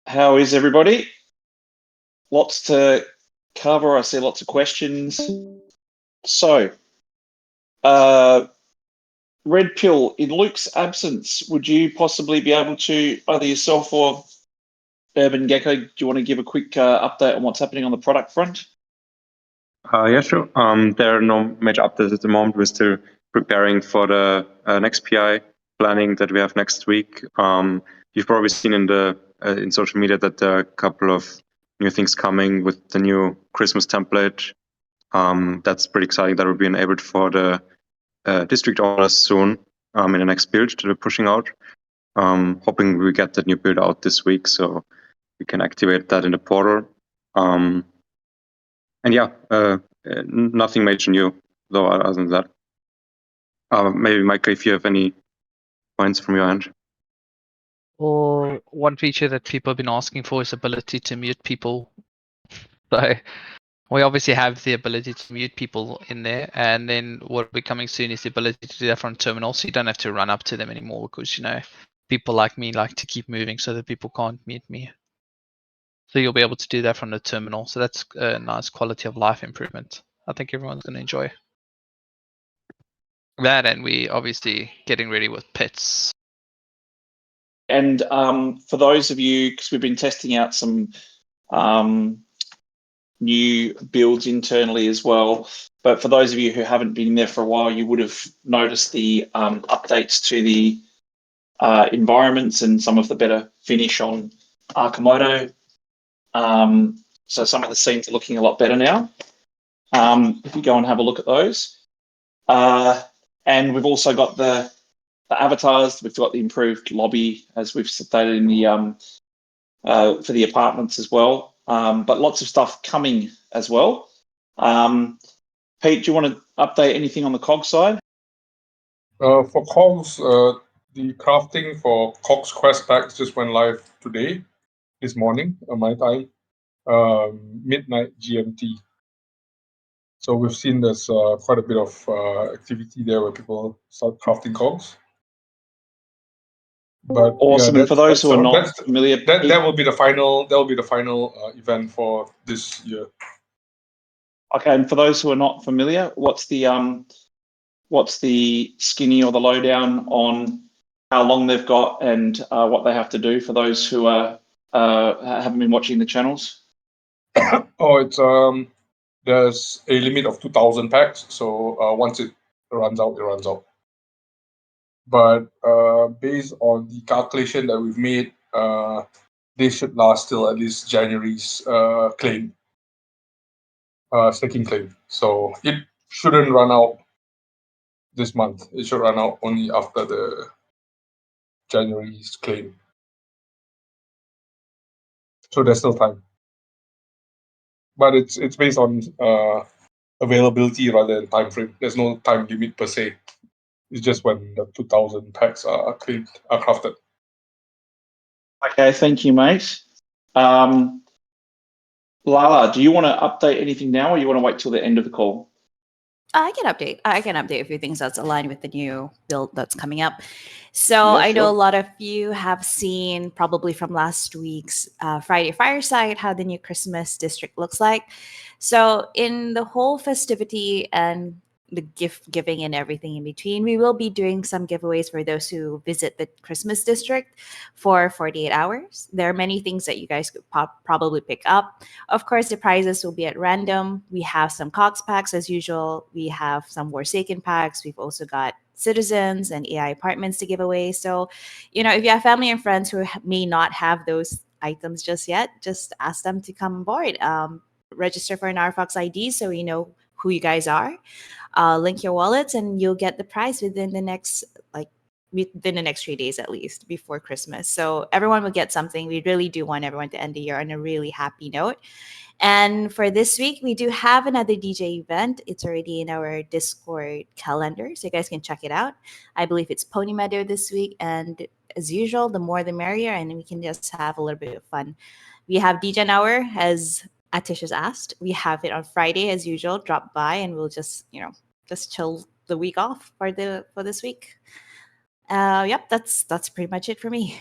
How is everybody? Lots to cover. I see lots of questions. So, Red Pill, in Luke's absence, would you possibly be able to, either yourself or Urban Gecko, do you want to give a quick update on what's happening on the product front? Yeah, sure. There are no major updates at the moment. We're still preparing for the next PI planning that we have next week. You've probably seen in social media that there are a couple of new things coming with the new Christmas template. That's pretty exciting. That will be enabled for the district owners soon in the next build that we're pushing out. Hoping we get that new build out this week so we can activate that in the portal. And yeah, nothing major new though other than that. Maybe Michael, if you have any points from your end. Or one feature that people have been asking for is ability to mute people. So we obviously have the ability to mute people in there, and then what will be coming soon is the ability to do that from terminal, so you don't have to run up to them anymore, because people like me like to keep moving so that people can't mute me. So you'll be able to do that from the terminal. So that's a nice quality of life improvement. I think everyone's going to enjoy that, and we obviously getting ready with pets. And for those of you, because we've been testing out some new builds internally as well, but for those of you who haven't been there for a while, you would have noticed the updates to the environments and some of the better finish on Archimoto. So some of the scenes are looking a lot better now. If you go and have a look at those. And we've also got the avatars. We've got the improved lobby, as we've stated in the for the apartments as well. But lots of stuff coming as well. Pete, do you want to update anything on the KOGs side? For KOGs, the crafting for KOGs quest packs just went live today, this morning, my time, midnight GMT. So we've seen there's quite a bit of activity there where people start crafting KOGs. But awesome. Yeah, and for those who are not familiar, that will be the final. That will be the final event for this year. Okay, and for those who are not familiar, what's the skinny or the lowdown on how long they've got and what they have to do for those who haven't been watching the channels? Oh, it's there's a limit of 2,000 packs. So once it runs out, it runs out. But based on the calculation that we've made, they should last till at least January's claim, staking claim. So it shouldn't run out this month. It should run out only after the January's claim. So there's still time. But it's based on availability rather than time frame. There's no time limit per se. It's just when the 2,000 packs are crafted. Okay, thank you, mate. Lala, do you want to update anything now, or you want to wait till the end of the call? I can update a few things that's aligned with the new build that's coming up. So Yeah, I know sure. a lot of you have seen probably from last week's Friday Fireside how the new Christmas district looks like. So in the whole festivity and the gift giving and everything in between, we will be doing some giveaways for those who visit the Christmas district for 48 hours. There are many things that you guys could probably pick up. Of course, the prizes will be at random. We have some KOGs packs as usual. We have some Forsaken packs. We've also got citizens and AI apartments to give away. So, if you have family and friends who may not have those items just yet, just ask them to come on board. Register for an RFOX ID so we know who you guys are. Link your wallets and you'll get the prize within the next 3 days at least before Christmas. So everyone will get something. We really do want everyone to end the year on a really happy note. And for this week, we do have another DJ event. It's already in our Discord calendar, so you guys can check it out. I believe it's Pony Meadow this week. And as usual, the more the merrier, and we can just have a little bit of fun. We have DJ Hour, as Atish has asked. We have it on Friday as usual. Drop by and we'll just chill the week off for this week. Yep, that's pretty much it for me.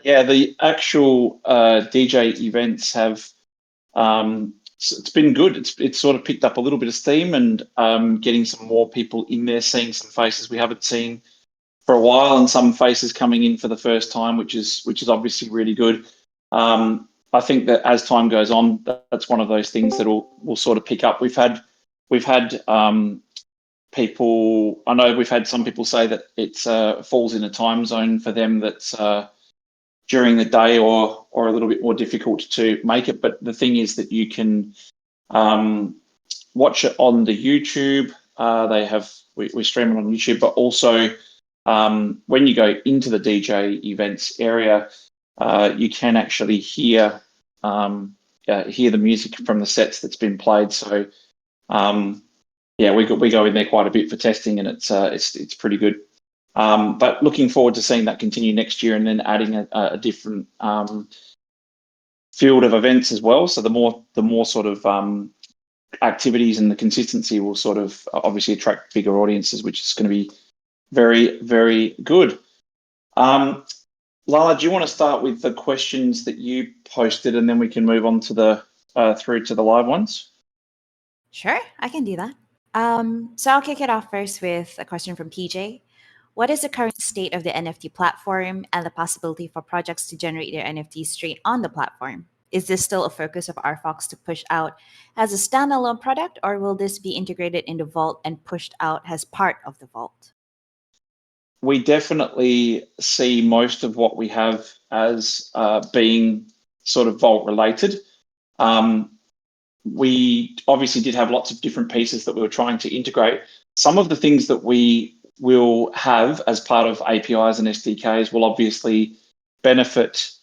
Yeah, the actual DJ events have it's been good. It's sort of picked up a little bit of steam and getting some more people in there, seeing some faces we haven't seen for a while, and some faces coming in for the first time, which is obviously really good. I think that as time goes on, that's one of those things that will sort of pick up. We've had people. I know we've had some people say that it's falls in a time zone for them that's during the day or a little bit more difficult to make it. But the thing is that you can watch it on the YouTube. We stream it on YouTube, but also when you go into the DJ events area, you can actually hear the music from the sets that's been played. So yeah, we go in there quite a bit for testing, and it's pretty good. But looking forward to seeing that continue next year, and then adding a different field of events as well. So the more sort of activities and the consistency will sort of obviously attract bigger audiences, which is going to be very, very good. Lala, do you want to start with the questions that you posted, and then we can move on to the through to the live ones? Sure, I can do that. So I'll kick it off first with a question from PJ. What is the current state of the NFT platform and the possibility for projects to generate their NFTs straight on the platform? Is this still a focus of RFOX to push out as a standalone product, or will this be integrated into Vault and pushed out as part of the Vault? We definitely see most of what we have as being sort of Vault related. We obviously did have lots of different pieces that we were trying to integrate. Some of the things that we will have as part of APIs and SDKs will obviously benefit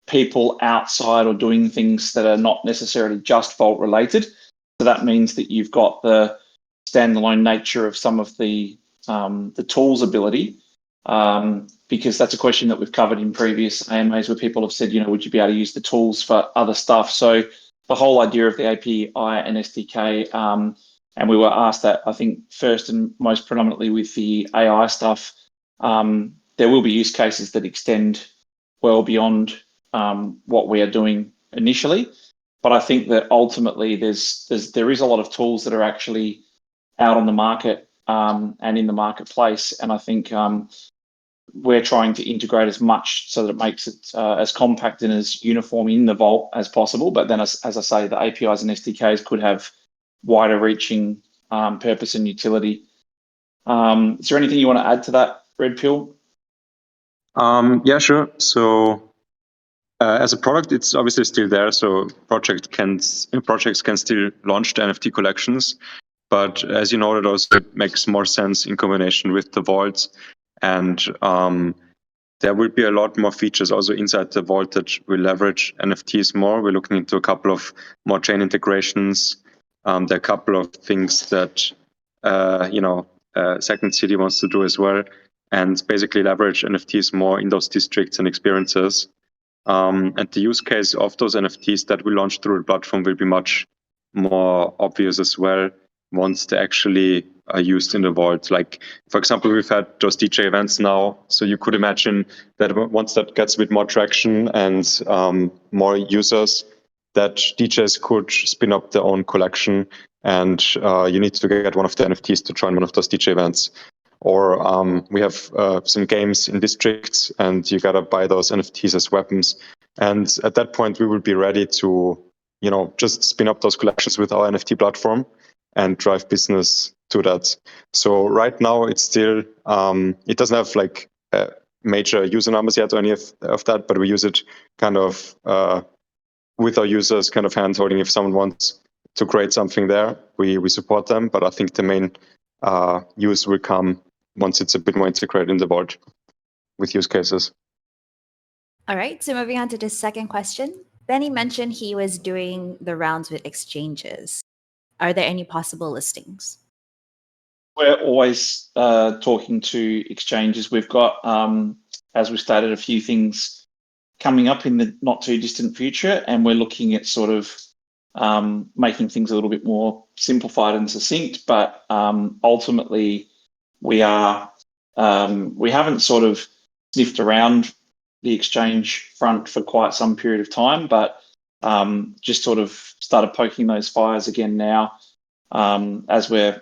people outside or doing things that are not necessarily just Vault related. So that means that you've got the standalone nature of some of the tools ability, because that's a question that we've covered in previous AMAs where people have said, would you be able to use the tools for other stuff? So the whole idea of the API and SDK, and we were asked that, I think, first and most predominantly with the AI stuff, there will be use cases that extend well beyond what we are doing initially. But I think that ultimately there is a lot of tools that are actually out on the market and in the marketplace. And I think we're trying to integrate as much so that it makes it as compact and as uniform in the Vault as possible. But then, as I say, the APIs and SDKs could have wider reaching purpose and utility. Is there anything you want to add to that, Red Pill? Yeah, sure. So as a product, it's obviously still there. So projects can still launch the NFT collections. But as you know, it also makes more sense in combination with the Vault. And there will be a lot more features also inside the Vault that will leverage NFTs more. We're looking into a couple of more chain integrations. There are a couple of things that Second City wants to do as well, and basically leverage NFTs more in those districts and experiences. And the use case of those NFTs that we launch through the platform will be much more obvious as well once they actually are used in the Vault. Like, for example, we've had those DJ events now, so you could imagine that once that gets a bit more traction and more users, that DJs could spin up their own collection, and you need to get one of the NFTs to join one of those DJ events. Or we have some games in districts, and you gotta buy those NFTs as weapons. And at that point, we will be ready to, just spin up those collections with our NFT platform and drive business to that. So right now, it's still it doesn't have like major user numbers yet or any of that, but we use it kind of with our users, kind of hand holding. If someone wants to create something there, we support them. But I think the main use will come once it's a bit more integrated in the Vault with use cases. All right, so moving on to the second question. Benny mentioned he was doing the rounds with exchanges. Are there any possible listings? We're always talking to exchanges. We've got, as we stated, a few things coming up in the not too distant future, and we're looking at sort of making things a little bit more simplified and succinct. But ultimately, we haven't sort of sniffed around the exchange front for quite some period of time, but just sort of started poking those fires again now, as we're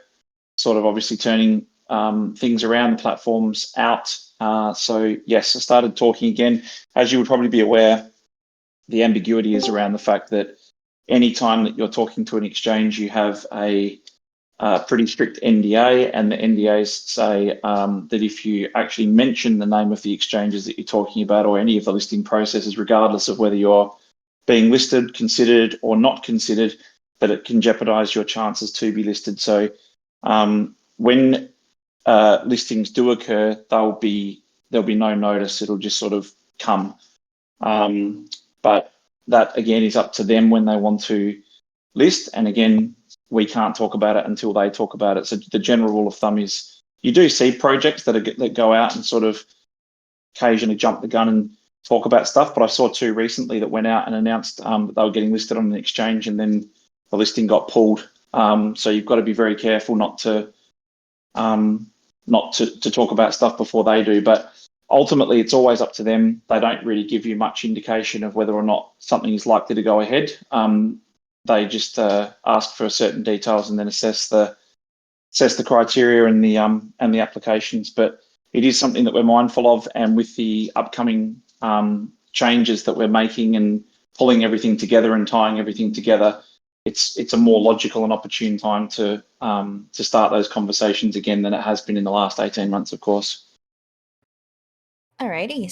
sort of obviously turning things around, the platforms out. So yes, I started talking again. As you would probably be aware, the ambiguity is around the fact that any time that you're talking to an exchange, you have a pretty strict NDA, and the NDAs say that if you actually mention the name of the exchanges that you're talking about, or any of the listing processes, regardless of whether you're being listed, considered, or not considered, that it can jeopardize your chances to be listed. So when listings do occur, there'll be no notice. It'll just sort of come. But that again is up to them when they want to list. And again, we can't talk about it until they talk about it. So the general rule of thumb is you do see projects that go out and sort of occasionally jump the gun and talk about stuff. But I saw two recently that went out and announced that they were getting listed on an exchange, and then the listing got pulled. So you've got to be very careful not to talk about stuff before they do. But ultimately, it's always up to them. They don't really give you much indication of whether or not something is likely to go ahead. They just ask for certain details and then assess the criteria and the applications. But it is something that we're mindful of, and with the upcoming changes that we're making and pulling everything together and tying everything together, it's a more logical and opportune time to start those conversations again than it has been in the last 18 months, of course. Alrighty.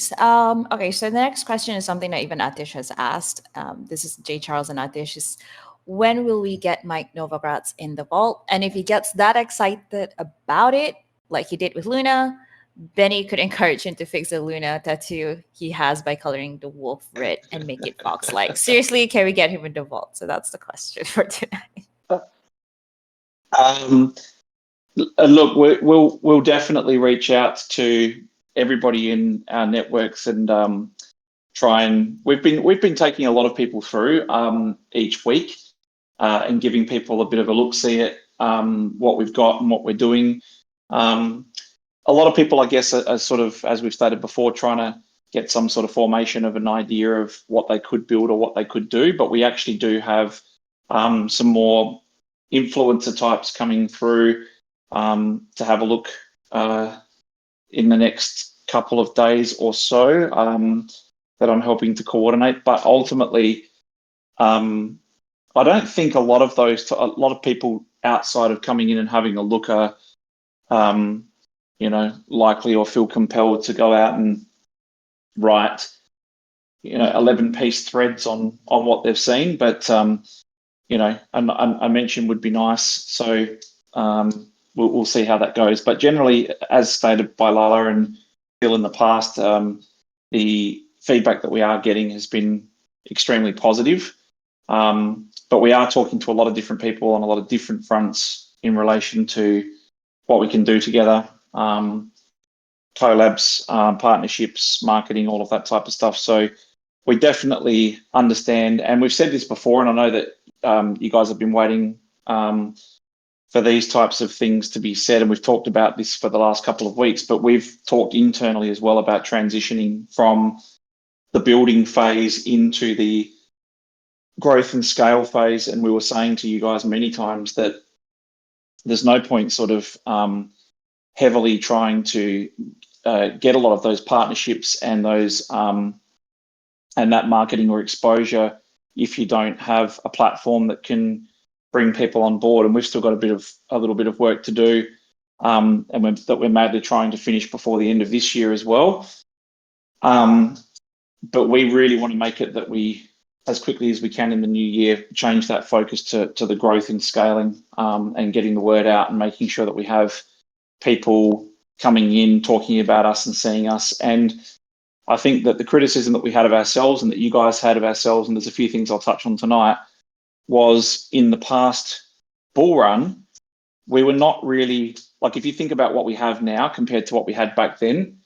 Okay, so the next question is something that even Atish has asked. This is J. Charles and Atish. Is when will we get Mike Novogratz in the vault? And if he gets that excited about it, like he did with Luna, Benny could encourage him to fix the Luna tattoo he has by coloring the wolf red and make it fox-like. Seriously, can we get him in the vault? So that's the question for tonight. Look, we'll definitely reach out to everybody in our networks and try and we've been taking a lot of people through each week and giving people a bit of a look-see at what we've got and what we're doing. A lot of people, I guess, are sort of, as we've stated before, trying to get some sort of formation of an idea of what they could build or what they could do. But we actually do have some more influencer types coming through to have a look in the next couple of days or so that I'm helping to coordinate. But ultimately, I don't think a lot of people outside of coming in and having a look are likely or feel compelled to go out and write 11-piece threads on what they've seen. But a mention would be nice. So we'll see how that goes. But generally, as stated by Lala and Phil in the past, the feedback that we are getting has been extremely positive. But we are talking to a lot of different people on a lot of different fronts in relation to what we can do together, collabs, partnerships, marketing, all of that type of stuff. So we definitely understand, and we've said this before, and I know that you guys have been waiting for these types of things to be said, and we've talked about this for the last couple of weeks, but we've talked internally as well about transitioning from the building phase into the growth and scale phase. And we were saying to you guys many times that there's no point sort of heavily trying to get a lot of those partnerships and those and that marketing or exposure if you don't have a platform that can bring people on board. And we've still got a little bit of work to do, and we're madly trying to finish before the end of this year as well. But we really want to make it that we, as quickly as we can in the new year, change that focus to the growth and scaling and getting the word out and making sure that we have people coming in, talking about us and seeing us. And I think that the criticism that we had of ourselves and that you guys had of ourselves, and there's a few things I'll touch on tonight, was in the past bull run, we were not really, like if you think about what we have now compared to what we had back then,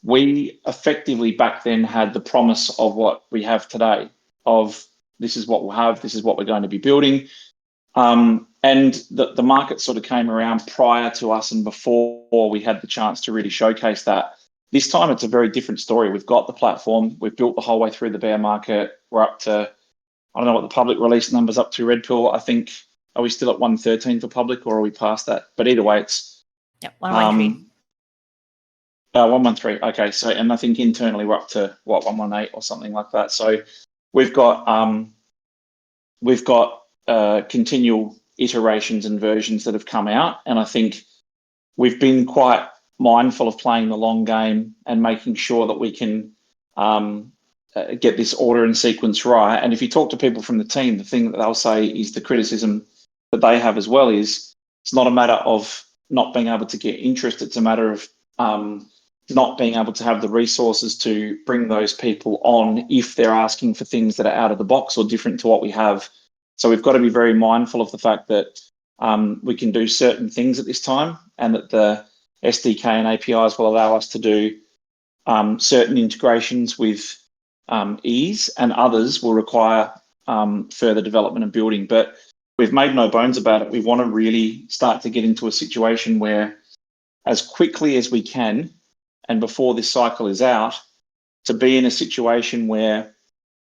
we effectively back then had the promise of what we have today, of this is what we'll have, this is what we're going to be building. And the market sort of came around prior to us and before we had the chance to really showcase that. This time it's a very different story. We've got the platform, we've built the whole way through the bear market. We're up to, I don't know what the public release number's up to, Red Pill. I think, are we still at 113 for public, or are we past that? But either way, it's 113. 113. Okay, so, and I think internally we're up to what, 118 or something like that. So we've got continual iterations and versions that have come out, and I think we've been quite mindful of playing the long game and making sure that we can get this order and sequence right. And if you talk to people from the team, the thing that they'll say is the criticism that they have as well is it's not a matter of not being able to get interest. It's a matter of not being able to have the resources to bring those people on if they're asking for things that are out of the box or different to what we have. So we've got to be very mindful of the fact that we can do certain things at this time, and that the SDK and APIs will allow us to do certain integrations with ease, and others will require further development and building. But we've made no bones about it. We want to really start to get into a situation where, as quickly as we can, and before this cycle is out, to be in a situation where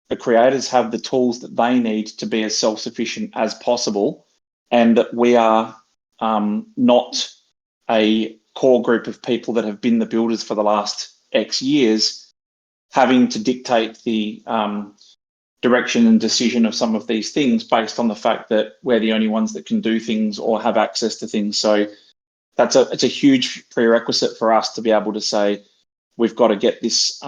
the creators have the tools that they need to be as self-sufficient as possible, and that we are not a core group of people that have been the builders for the last X years, having to dictate the direction and decision of some of these things based on the fact that we're the only ones that can do things or have access to things. So it's a huge prerequisite for us to be able to say, we've got to get this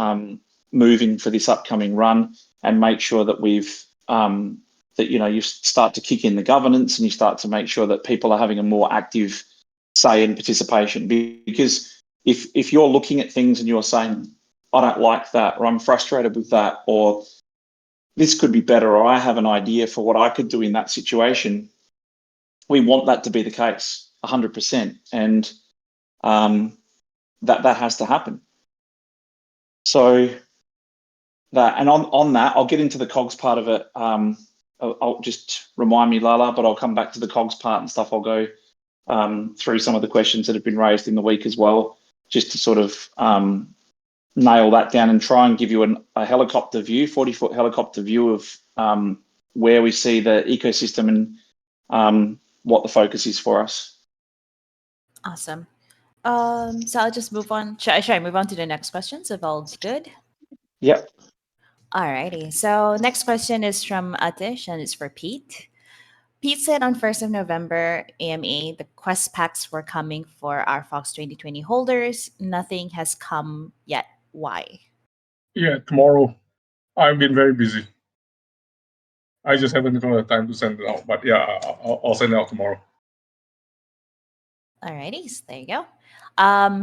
moving for this upcoming run, and make sure that we've that you start to kick in the governance, and you start to make sure that people are having a more active say and participation. Because if you're looking at things and you're saying, I don't like that, or I'm frustrated with that, or this could be better, or I have an idea for what I could do in that situation, we want that to be the case 100%, and that has to happen. So that, and on that, I'll get into the COGs part of it. I'll just remind me, Lala, but I'll come back to the COGs part and stuff. I'll go through some of the questions that have been raised in the week as well, just to sort of nail that down and try and give you a helicopter view, 40-foot helicopter view of where we see the ecosystem and what the focus is for us. Awesome. So I'll just move on. Should I move on to the next question? So if all's good. Yep. Alrighty. So next question is from Atish, and it's for Pete. Pete said on 1st of November, AMA, the Quest packs were coming for RFOX 2020 holders. Nothing has come yet. Why? Yeah, tomorrow. I've been very busy. I just haven't got the time to send it out. But yeah, I'll send it out tomorrow. Alrighty, so there you go.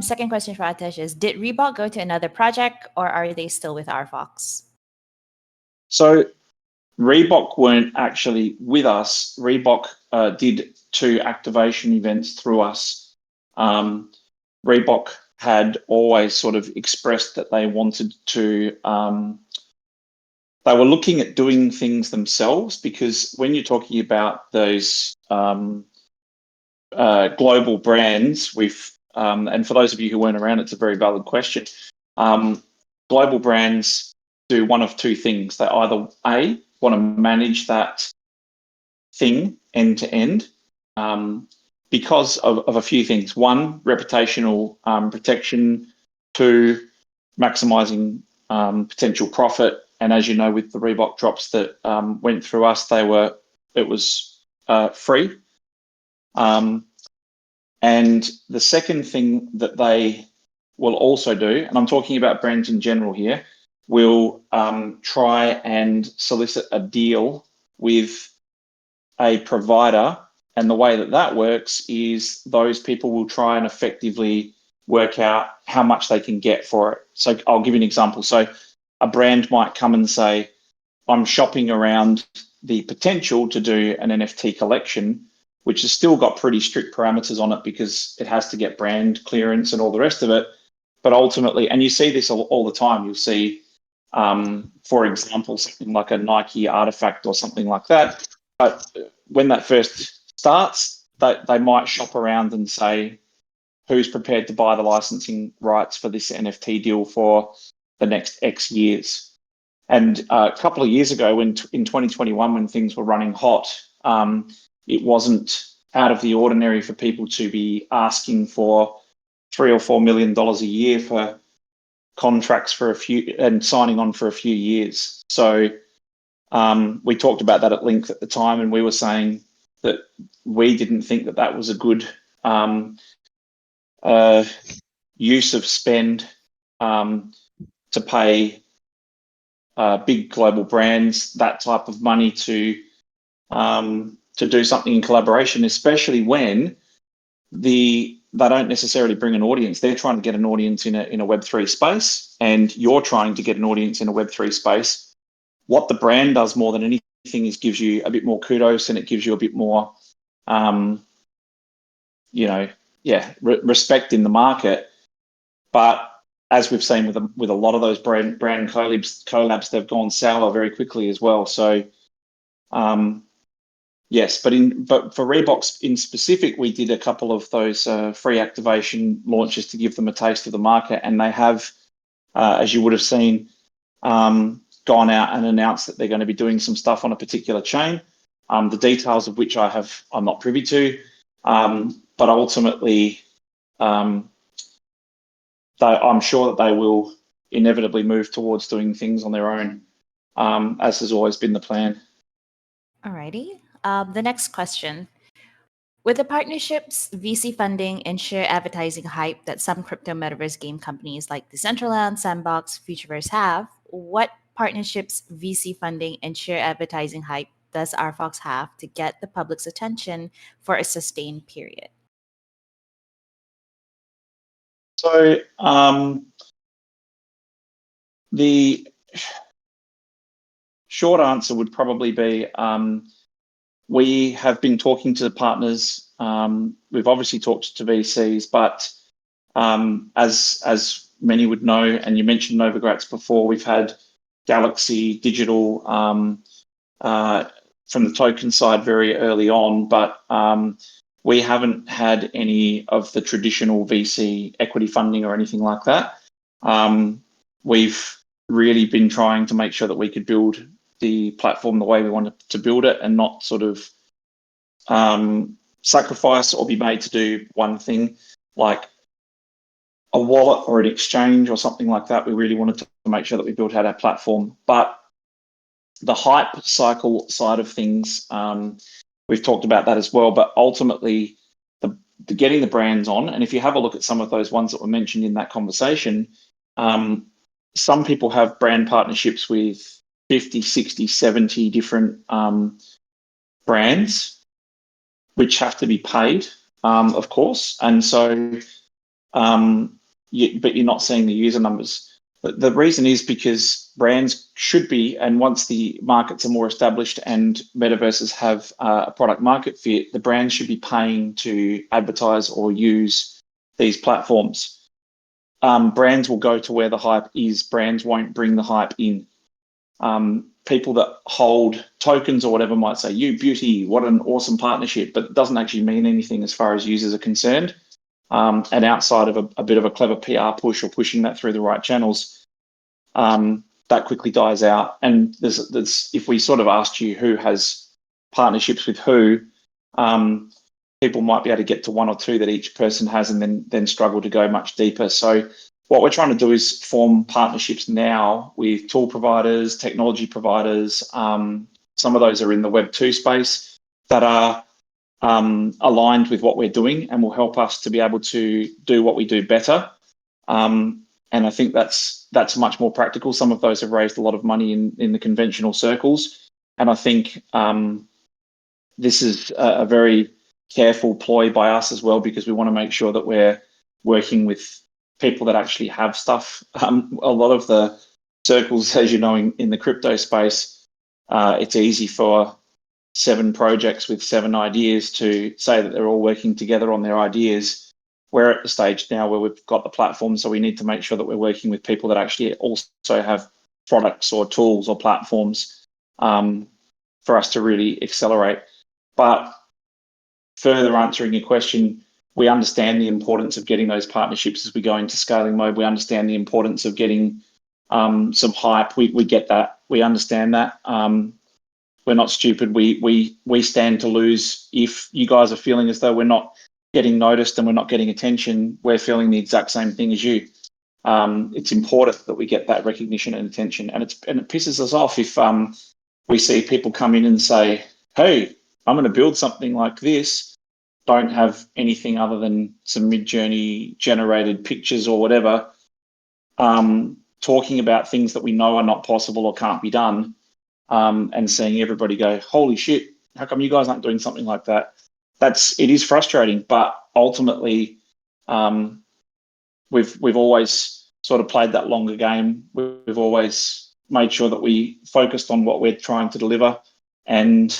Second question for Atish is, did Reebok go to another project, or are they still with RFOX? So Reebok weren't actually with us. Reebok did 2 activation events through us. Reebok had always sort of expressed that they wanted to, they were looking at doing things themselves, because when you're talking about those global brands, and for those of you who weren't around, it's a very valid question. Global brands do one of 2 things. They either A, want to manage that thing end to end because of a few things. 1, reputational protection. 2, maximizing potential profit. And as you know, with the Reebok drops that went through us, it was free. And the second thing that they will also do, and I'm talking about brands in general here, will try and solicit a deal with a provider. And the way that works is those people will try and effectively work out how much they can get for it. So I'll give you an example. So a brand might come and say, I'm shopping around the potential to do an NFT collection, which has still got pretty strict parameters on it because it has to get brand clearance and all the rest of it. But ultimately, and you see this all the time, you'll see, for example, something like a Nike artifact or something like that. But when that first starts, they might shop around and say, who's prepared to buy the licensing rights for this NFT deal for the next X years. And a couple of years ago, in 2021, when things were running hot, it wasn't out of the ordinary for people to be asking for $3 or $4 million a year for contracts for a few and signing on for a few years. So we talked about that at length at the time, and we were saying that we didn't think that that was a good use of spend to pay big global brands that type of money to do something in collaboration, especially when they don't necessarily bring an audience. They're trying to get an audience in a Web3 space, and you're trying to get an audience in a Web3 space. What the brand does more than anything is gives you a bit more kudos, and it gives you a bit more, respect in the market. But as we've seen with a lot of those brand collabs, they've gone sour very quickly as well. So, yes, but for Reebok in specific, we did a couple of those free activation launches to give them a taste of the market, and they have, as you would have seen, gone out and announced that they're going to be doing some stuff on a particular chain. The details of which I'm not privy to, but ultimately, I'm sure that they will inevitably move towards doing things on their own, as has always been the plan. Alrighty. The next question. With the partnerships, VC funding, and share advertising hype that some crypto metaverse game companies like Decentraland, Sandbox, Futureverse have, what partnerships, VC funding, and share advertising hype does RFOX have to get the public's attention for a sustained period? So the short answer would probably be we have been talking to the partners. We've obviously talked to VCs, but as many would know, and you mentioned Novogratz before, we've had Galaxy Digital from the token side very early on, but we haven't had any of the traditional VC equity funding or anything like that. We've really been trying to make sure that we could build the platform the way we wanted to build it, and not sort of sacrifice or be made to do one thing like a wallet or an exchange or something like that. We really wanted to make sure that we built out our platform. But the hype cycle side of things, we've talked about that as well, but ultimately the getting the brands on, and if you have a look at some of those ones that were mentioned in that conversation, some people have brand partnerships with 50, 60, 70 different brands, which have to be paid, of course. And so, but you're not seeing the user numbers. But the reason is because brands should be, and once the markets are more established and metaverses have a product market fit, the brands should be paying to advertise or use these platforms. Brands will go to where the hype is. Brands won't bring the hype in. People that hold tokens or whatever might say, "You beauty, what an awesome partnership," but it doesn't actually mean anything as far as users are concerned. And outside of a bit of a clever PR push or pushing that through the right channels, that quickly dies out. And there's if we sort of asked you who has partnerships with who, people might be able to get to one or two that each person has, and then struggle to go much deeper. So what we're trying to do is form partnerships now with tool providers, technology providers. Some of those are in the Web2 space that are aligned with what we're doing and will help us to be able to do what we do better. And I think that's much more practical. Some of those have raised a lot of money in the conventional circles. And I think this is a very careful ploy by us as well, because we want to make sure that we're working with people that actually have stuff. A lot of the circles, as you know, in the crypto space, it's easy for 7 projects with 7 ideas to say that they're all working together on their ideas. We're at the stage now where we've got the platform, so we need to make sure that we're working with people that actually also have products or tools or platforms for us to really accelerate. But further answering your question, we understand the importance of getting those partnerships as we go into scaling mode. We understand the importance of getting some hype. We get that. We understand that. We're not stupid. We stand to lose if you guys are feeling as though we're not getting noticed and we're not getting attention. We're feeling the exact same thing as you. It's important that we get that recognition and attention, and it pisses us off if we see people come in and say, "Hey, I'm going to build something like this." Don't have anything other than some mid-journey generated pictures or whatever, talking about things that we know are not possible or can't be done, and seeing everybody go, "Holy shit, how come you guys aren't doing something like that?" It is frustrating, but ultimately, we've always sort of played that longer game. We've always made sure that we focused on what we're trying to deliver, and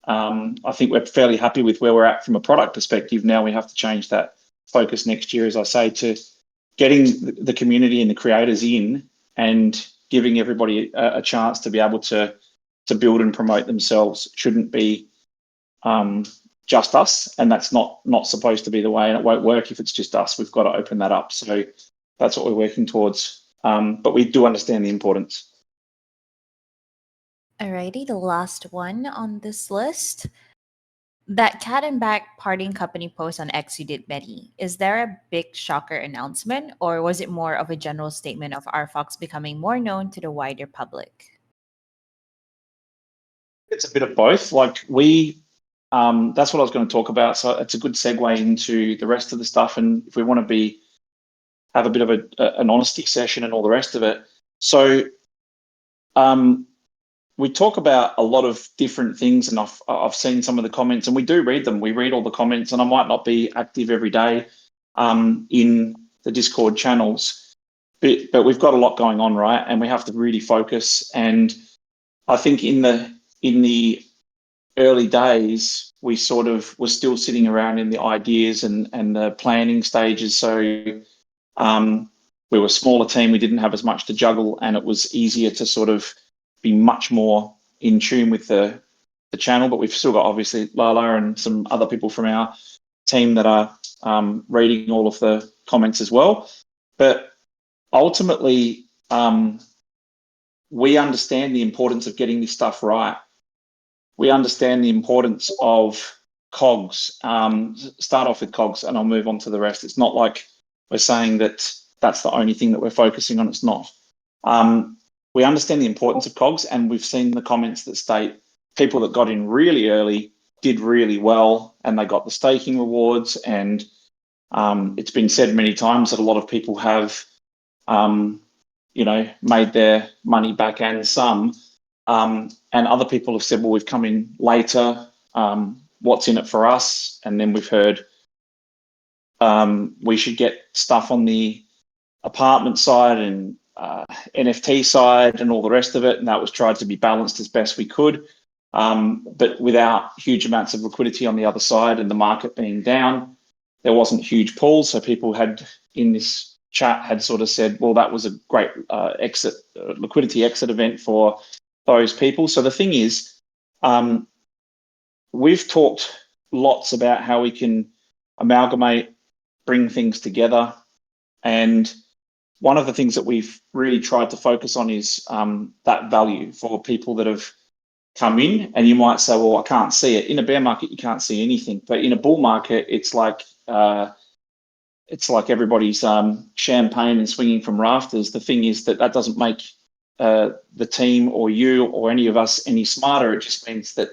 I think we're fairly happy with where we're at from a product perspective. Now we have to change that focus next year, as I say, to getting the community and the creators in and giving everybody a chance to be able to build and promote themselves. It shouldn't be just us, and that's not supposed to be the way, and it won't work if it's just us. We've got to open that up. So that's what we're working towards. But we do understand the importance. Alrighty, the last one on this list. That cat and bag parting company post on X you did, Betty. Is there a big shocker announcement, or was it more of a general statement of RFOX becoming more known to the wider public? It's a bit of both. Like that's what I was going to talk about. So it's a good segue into the rest of the stuff. And if we want to have a bit of an honesty session and all the rest of it. So we talk about a lot of different things, and I've seen some of the comments, and we do read them. We read all the comments, and I might not be active every day in the Discord channels, but we've got a lot going on, right? And we have to really focus. And I think in the early days, we sort of were still sitting around in the ideas and the planning stages. So we were a smaller team. We didn't have as much to juggle, and it was easier to sort of be much more in tune with the channel. But we've still got obviously Lala and some other people from our team that are reading all of the comments as well. But ultimately, we understand the importance of getting this stuff right. We understand the importance of KOGs. Start off with KOGs, and I'll move on to the rest. It's not like we're saying that that's the only thing that we're focusing on. It's not. We understand the importance of KOGs, and we've seen the comments that state people that got in really early did really well, and they got the staking rewards. And it's been said many times that a lot of people have, made their money back and some. And other people have said, well, we've come in later. What's in it for us? And then we've heard we should get stuff on the apartment side and NFT side and all the rest of it. And that was tried to be balanced as best we could, but without huge amounts of liquidity on the other side and the market being down, there wasn't huge pulls. So people had in this chat had sort of said, well, that was a great liquidity exit event for those people. So the thing is, we've talked lots about how we can amalgamate, bring things together. And one of the things that we've really tried to focus on is that value for people that have come in. And you might say, well, I can't see it. In a bear market, you can't see anything. But in a bull market, it's like everybody's champagne and swinging from rafters. The thing is that doesn't make the team or you or any of us any smarter. It just means that,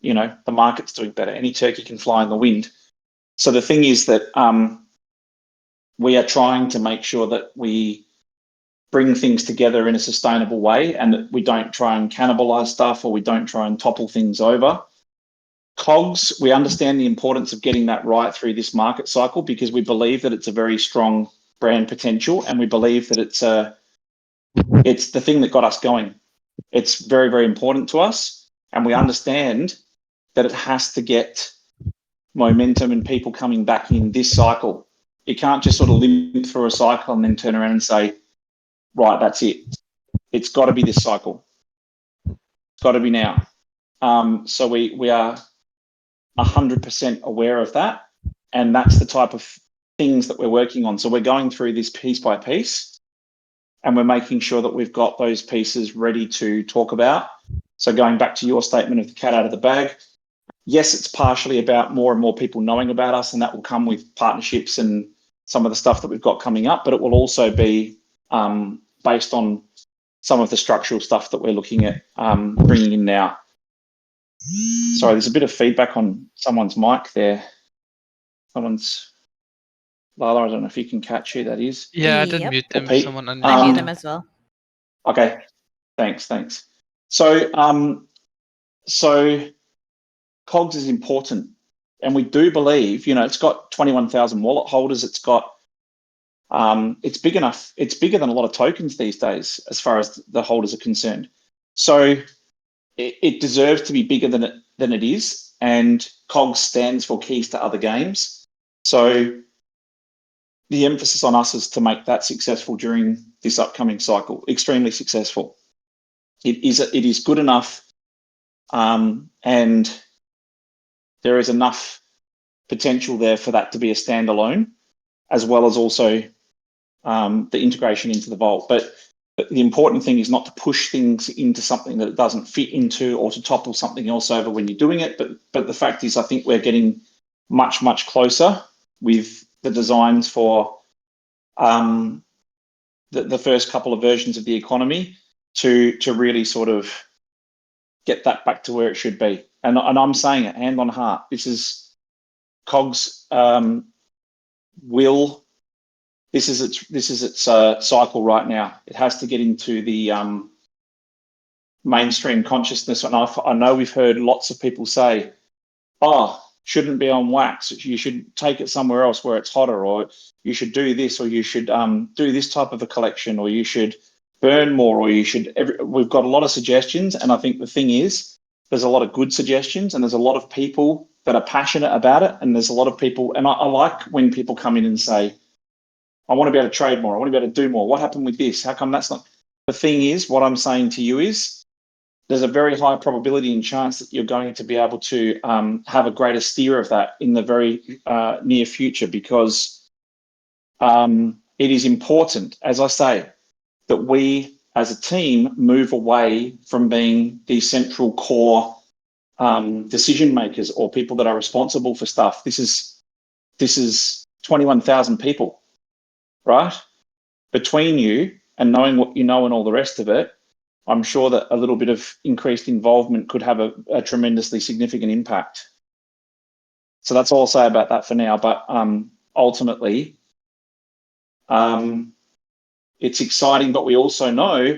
the market's doing better. Any turkey can fly in the wind. So the thing is that we are trying to make sure that we bring things together in a sustainable way and that we don't try and cannibalize stuff or we don't try and topple things over. KOGs, we understand the importance of getting that right through this market cycle because we believe that it's a very strong brand potential, and we believe that it's the thing that got us going. It's very, very important to us, and we understand that it has to get momentum and people coming back in this cycle. You can't just sort of limp through a cycle and then turn around and say, right, that's it. It's got to be this cycle. It's got to be now. So we are 100% aware of that. And that's the type of things that we're working on. So we're going through this piece by piece, and we're making sure that we've got those pieces ready to talk about. So going back to your statement of the cat out of the bag, yes, it's partially about more and more people knowing about us, and that will come with partnerships and some of the stuff that we've got coming up, but it will also be based on some of the structural stuff that we're looking at bringing in now. Sorry, there's a bit of feedback on someone's mic there. Someone's, Lala, I don't know if you can catch who that is. Yeah, I did Yep. mute Or them. Pete. Someone I unmuted mute them. them as well. Okay, thanks. So, so KOGs is important, and we do believe, it's got 21,000 wallet holders. It's got, it's big enough. It's bigger than a lot of tokens these days, as far as the holders are concerned. So it deserves to be bigger than it is, and KOGs stands for keys to other games. So the emphasis on us is to make that successful during this upcoming cycle, extremely successful. It is good enough, and there is enough potential there for that to be a standalone, as well as also the integration into the Vault. But the important thing is not to push things into something that it doesn't fit into, or to topple something else over when you're doing it. But the fact is, I think we're getting much, much closer with the designs for the first couple of versions of the economy to really sort of get that back to where it should be. And I'm saying it hand on heart. This is KOGs this is its cycle right now. It has to get into the mainstream consciousness. And I know we've heard lots of people say, "Oh, shouldn't be on wax. You should take it somewhere else where it's hotter, or you should do this, or you should do this type of a collection, or you should burn more, or you should." We've got a lot of suggestions, and I think the thing is, there's a lot of good suggestions, and there's a lot of people that are passionate about it, and there's a lot of people, and I like when people come in and say, "I want to be able to trade more. I want to be able to do more. What happened with this? How come that's not?" The thing is, what I'm saying to you is, there's a very high probability and chance that you're going to be able to have a greater steer of that in the very near future, because it is important, as I say, that we as a team move away from being the central core decision makers or people that are responsible for stuff. This is 21,000 people, right? Between you and knowing what you know and all the rest of it, I'm sure that a little bit of increased involvement could have a tremendously significant impact. So that's all I'll say about that for now. But ultimately, it's exciting, but we also know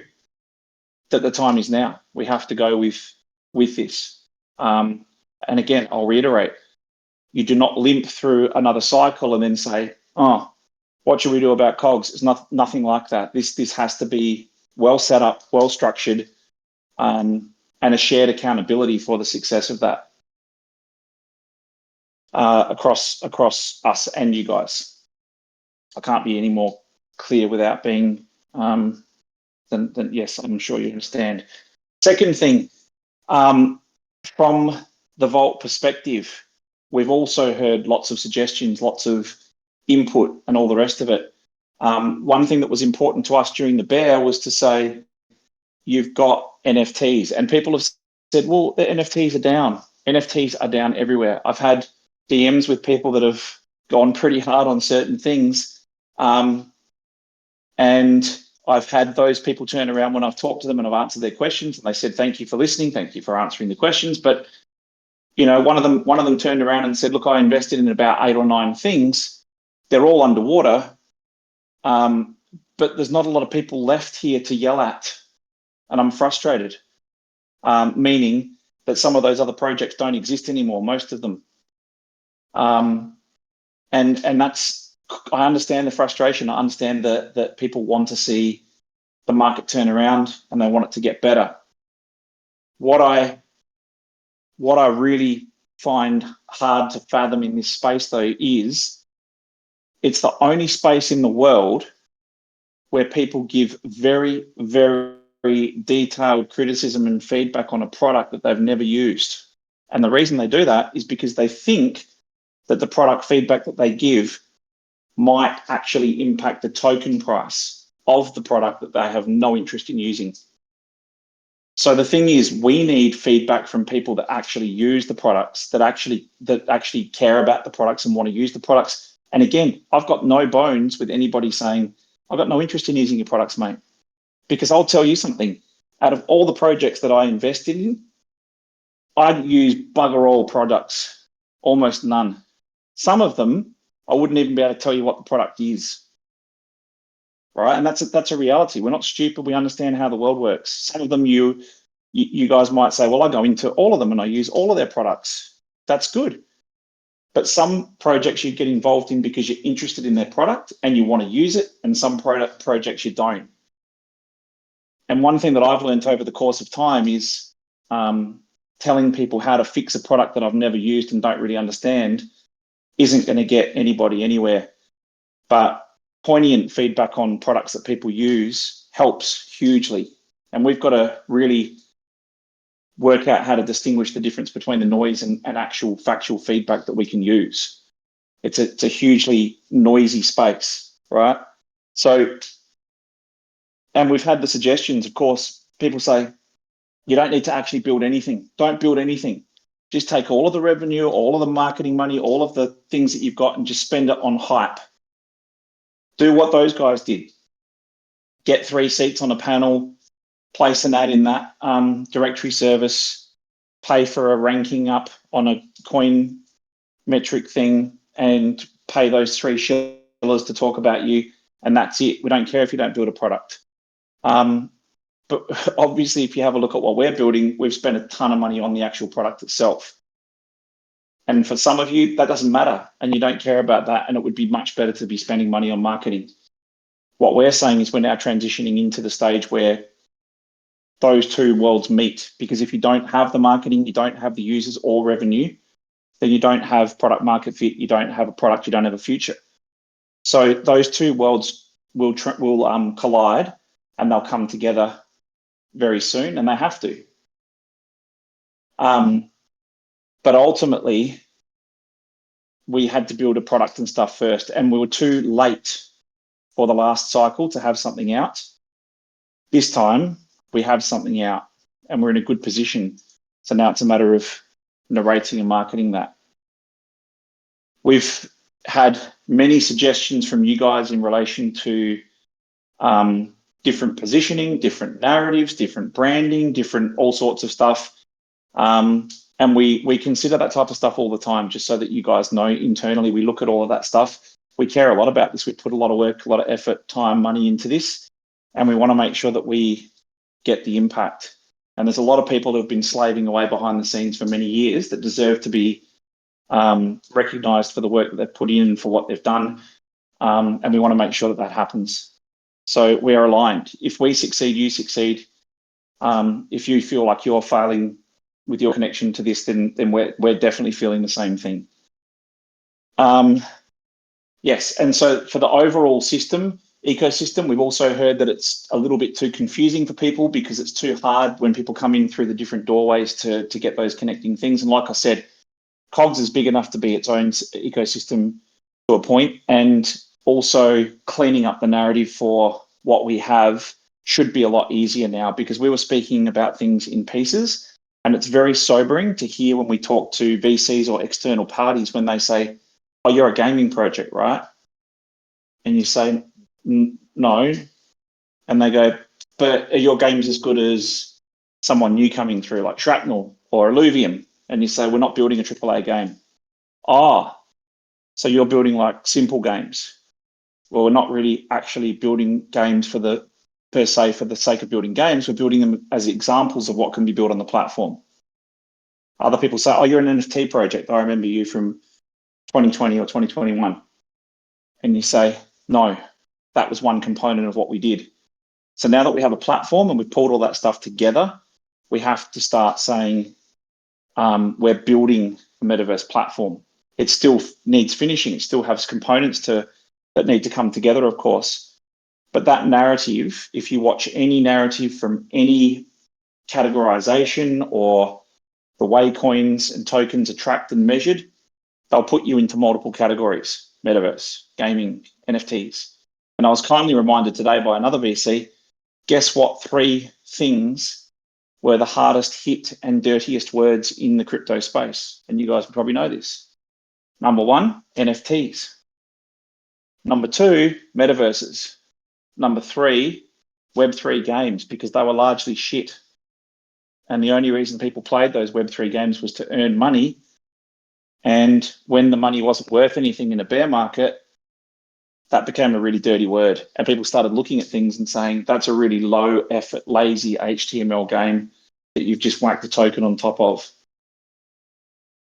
that the time is now. We have to go with this. And again, I'll reiterate, you do not limp through another cycle and then say, "Oh, what should we do about KOGs?" It's nothing like that. This has to be well set up, well structured, and a shared accountability for the success of that across us and you guys. I can't be any more clear without being than yes, I'm sure you understand. Second thing, from the Vault perspective, we've also heard lots of suggestions, lots of input, and all the rest of it. One thing that was important to us during the bear was to say, you've got NFTs, and people have said, "Well, the NFTs are down." NFTs are down everywhere. I've had DMs with people that have gone pretty hard on certain things, and I've had those people turn around when I've talked to them and I've answered their questions, and they said, "Thank you for listening. Thank you for answering the questions." But one of them turned around and said, "Look, I invested in about 8 or 9 things. They're all underwater, but there's not a lot of people left here to yell at, and I'm frustrated." Meaning that some of those other projects don't exist anymore, most of them. And that's, I understand the frustration. I understand that people want to see the market turn around and they want it to get better. What I really find hard to fathom in this space, though, is it's the only space in the world where people give very, very detailed criticism and feedback on a product that they've never used. And the reason they do that is because they think that the product feedback that they give might actually impact the token price of the product that they have no interest in using. So the thing is, we need feedback from people that actually use the products, that actually care about the products and want to use the products. And again, I've got no bones with anybody saying, I've got no interest in using your products, mate. Because I'll tell you something, out of all the projects that I invested in, I'd use bugger all products, almost none. Some of them, I wouldn't even be able to tell you what the product is. Right? And that's a reality. We're not stupid. We understand how the world works. Some of them you guys might say, well, I go into all of them and I use all of their products. That's good. But some projects you get involved in because you're interested in their product and you want to use it, and some projects you don't. And one thing that I've learned over the course of time is telling people how to fix a product that I've never used and don't really understand isn't going to get anybody anywhere. But poignant feedback on products that people use helps hugely. And we've got to really work out how to distinguish the difference between the noise and actual factual feedback that we can use. It's a hugely noisy space, right? So, and we've had the suggestions, of course, people say, you don't need to actually build anything. Don't build anything. Just take all of the revenue, all of the marketing money, all of the things that you've got and just spend it on hype. Do what those guys did. Get 3 seats on a panel, place an ad in that directory service, pay for a ranking up on a coin metric thing, and pay those 3 shillers to talk about you, and that's it. We don't care if you don't build a product. But obviously, if you have a look at what we're building, we've spent a ton of money on the actual product itself. And for some of you, that doesn't matter, and you don't care about that, and it would be much better to be spending money on marketing. What we're saying is we're now transitioning into the stage where those two worlds meet, because if you don't have the marketing, you don't have the users or revenue, then you don't have product market fit, you don't have a product, you don't have a future. So those two worlds will collide, and they'll come together very soon, and they have to. But ultimately, we had to build a product and stuff first, and we were too late for the last cycle to have something out. This time, we have something out, and we're in a good position. So now it's a matter of narrating and marketing that. We've had many suggestions from you guys in relation to different positioning, different narratives, different branding, different all sorts of stuff. And we consider that type of stuff all the time, just so that you guys know internally, we look at all of that stuff. We care a lot about this. We put a lot of work, a lot of effort, time, money into this, and we want to make sure that we get the impact. And there's a lot of people who have been slaving away behind the scenes for many years that deserve to be recognized for the work that they've put in and for what they've done. And we want to make sure that that happens. So we are aligned. If we succeed, you succeed. If you feel like you're failing with your connection to this, then we're definitely feeling the same thing. Yes, and so for the overall ecosystem, we've also heard that it's a little bit too confusing for people because it's too hard when people come in through the different doorways to get those connecting things. And like I said, KOGs is big enough to be its own ecosystem to a point, and also cleaning up the narrative for what we have should be a lot easier now, because we were speaking about things in pieces, and it's very sobering to hear when we talk to VCs or external parties when they say, oh, you're a gaming project, right? And you say, no. And they go, but are your games as good as someone new coming through, like Shrapnel or Illuvium? And you say, we're not building a AAA game. So you're building like simple games. Well, we're not really actually building games for the sake of building games. We're building them as examples of what can be built on the platform. Other people say, oh, you're an NFT project. I remember you from 2020 or 2021. And you say, no, that was one component of what we did. So now that we have a platform and we've pulled all that stuff together, we have to start saying we're building a metaverse platform. It still needs finishing. It still has components that need to come together, of course. But that narrative, if you watch any narrative from any categorization or the way coins and tokens are tracked and measured, they'll put you into multiple categories: metaverse, gaming, NFTs. And I was kindly reminded today by another VC, guess what 3 things were the hardest hit and dirtiest words in the crypto space? And you guys will probably know this. Number 1, NFTs. Number 2, metaverses. Number 3, Web3 games, because they were largely shit. And the only reason people played those Web3 games was to earn money. And when the money wasn't worth anything in a bear market, that became a really dirty word. And people started looking at things and saying, that's a really low effort, lazy HTML game that you've just whacked a token on top of.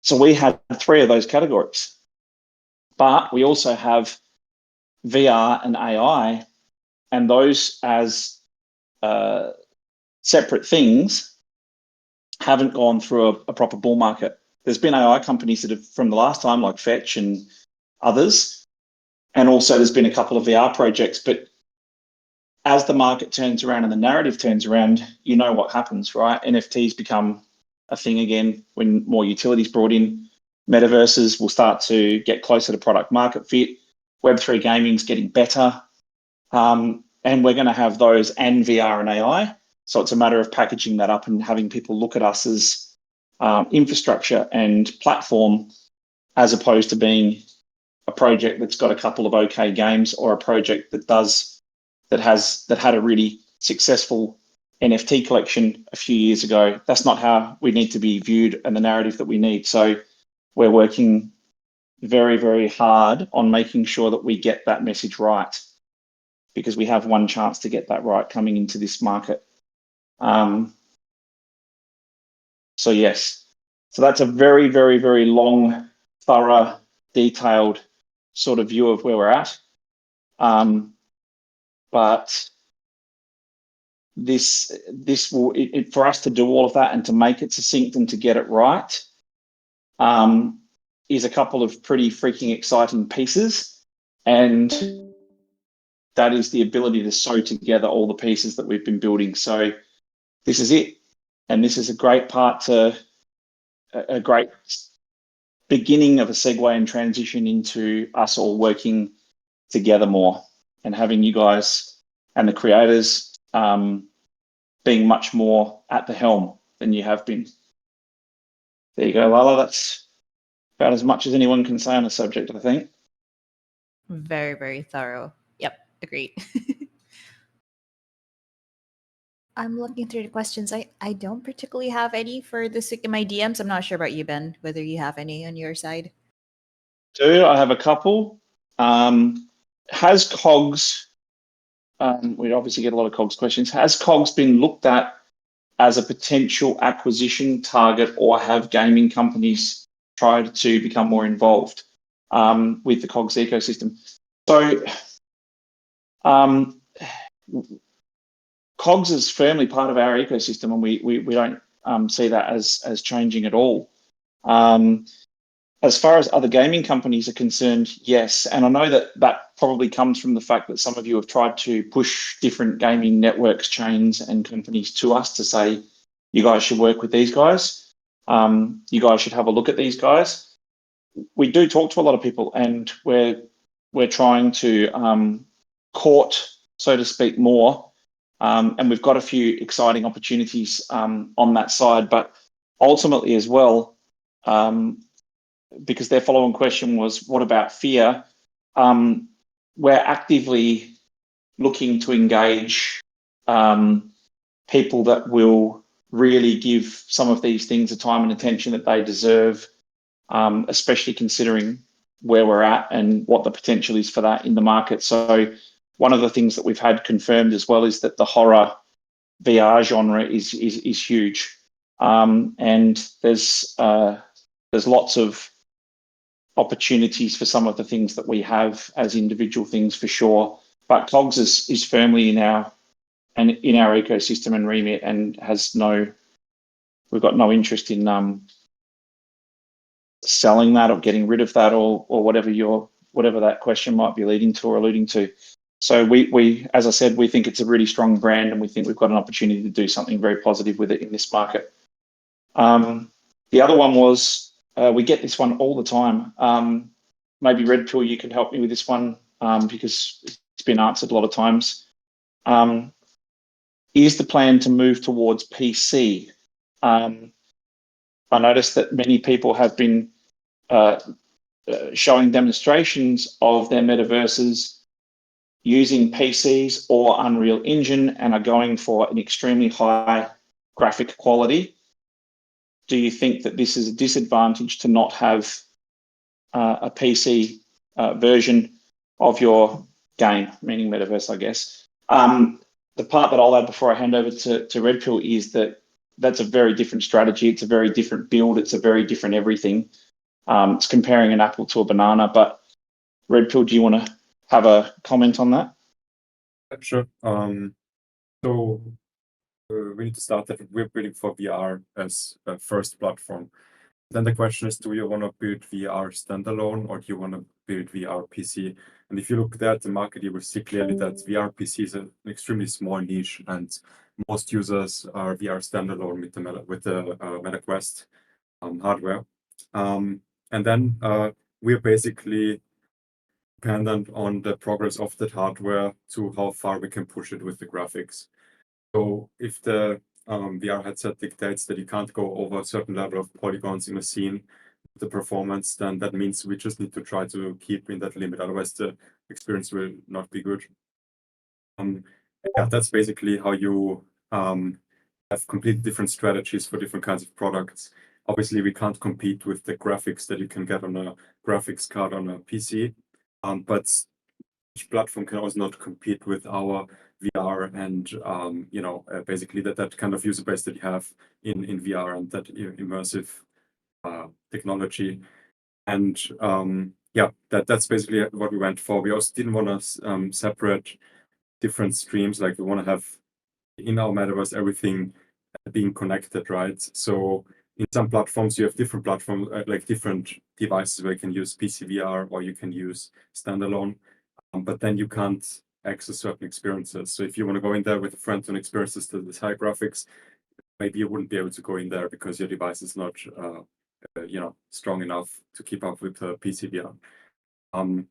So we had 3 of those categories. But we also have VR and AI, and those as separate things haven't gone through a proper bull market. There's been AI companies that have, from the last time, like Fetch and others, and also there's been a couple of VR projects. But as the market turns around and the narrative turns around, you know what happens, right? NFTs become a thing again when more utilities brought in. Metaverses will start to get closer to product market fit. Web3 gaming's getting better. And we're going to have those and VR and AI. So it's a matter of packaging that up and having people look at us as infrastructure and platform, as opposed to being a project that's got a couple of okay games, or a project that had a really successful NFT collection a few years ago. That's not how we need to be viewed and the narrative that we need. So we're working very, very hard on making sure that we get that message right, because we have one chance to get that right coming into this market. So yes, so that's a very, very, very long, thorough, detailed sort of view of where we're at. But this will, for us to do all of that and to make it succinct and to get it right, is a couple of pretty freaking exciting pieces. And that is the ability to sew together all the pieces that we've been building. So this is it. And this is a great part to a great beginning of a segue and transition into us all working together more, and having you guys and the creators being much more at the helm than you have been. There you go, Lala. That's about as much as anyone can say on the subject, I think. Very, very thorough. Yep, agreed. I'm looking through the questions. I don't particularly have any for this week in my DMs. I'm not sure about you, Ben, whether you have any on your side. I have a couple. Has KOGs, we obviously get a lot of KOGs questions. Has KOGs been looked at as a potential acquisition target, or have gaming companies tried to become more involved with the KOGs ecosystem? So KOGs is firmly part of our ecosystem, and we don't see that as changing at all. As far as other gaming companies are concerned, yes. And I know that probably comes from the fact that some of you have tried to push different gaming networks, chains, and companies to us to say, you guys should work with these guys. You guys should have a look at these guys. We do talk to a lot of people, and we're trying to court, so to speak, more. And we've got a few exciting opportunities on that side. But ultimately as well, because their following question was, what about fear? We're actively looking to engage people that will really give some of these things the time and attention that they deserve, especially considering where we're at and what the potential is for that in the market. So one of the things that we've had confirmed as well is that the horror VR genre is huge. And there's lots of opportunities for some of the things that we have as individual things, for sure. But KOGs is firmly in our ecosystem and remit, and we've got no interest in selling that or getting rid of that, or whatever that question might be leading to or alluding to. So we, as I said, we think it's a really strong brand, and we think we've got an opportunity to do something very positive with it in this market. The other one was we get this one all the time. Maybe Red Pill, you can help me with this one because it's been answered a lot of times. Is the plan to move towards PC? I noticed that many people have been showing demonstrations of their metaverses using PCs or Unreal Engine and are going for an extremely high graphic quality. Do you think that this is a disadvantage to not have a PC version of your game, meaning metaverse, I guess? The part that I'll add before I hand over to Red Pill is that that's a very different strategy. It's a very different build. It's a very different everything. It's comparing an apple to a banana. But Red Pill, do you want to have a comment on that? Sure. So we need to start that we're building for VR as a first platform. Then the question is, do you want to build VR standalone or do you want to build VR PC? And if you look at the market, you will see clearly that VR PC is an extremely small niche, and most users are VR standalone with the Meta Quest hardware. And then we're basically dependent on the progress of that hardware to how far we can push it with the graphics. So if the VR headset dictates that you can't go over a certain level of polygons in a scene, the performance, then that means we just need to try to keep in that limit. Otherwise, the experience will not be good. Yeah, that's basically how you have completely different strategies for different kinds of products. Obviously, we can't compete with the graphics that you can get on a graphics card on a PC. But each platform can also not compete with our VR and basically that kind of user base that you have in VR and that immersive technology. And yeah, that's basically what we went for. We also didn't want to separate different streams. Like we want to have in our metaverse everything being connected, right? So in some platforms, you have different platforms, like different devices where you can use PC VR or you can use standalone, but then you can't access certain experiences. So if you want to go in there with a friend and experiences to this high graphics, maybe you wouldn't be able to go in there because your device is not, strong enough to keep up with PC VR.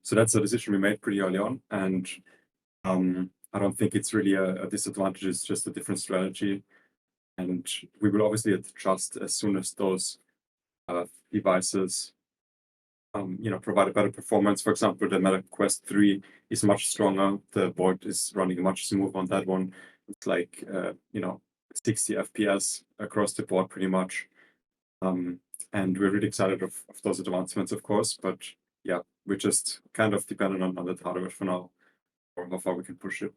So that's a decision we made pretty early on, and I don't think it's really a disadvantage. It's just a different strategy. And we will obviously adjust as soon as those devices, provide a better performance. For example, the Meta Quest 3 is much stronger. The board is running much smoother on that one. It's like, 60 FPS across the board pretty much. And we're really excited of those advancements, of course. But yeah, we're just kind of dependent on that hardware for now, or how far we can push it.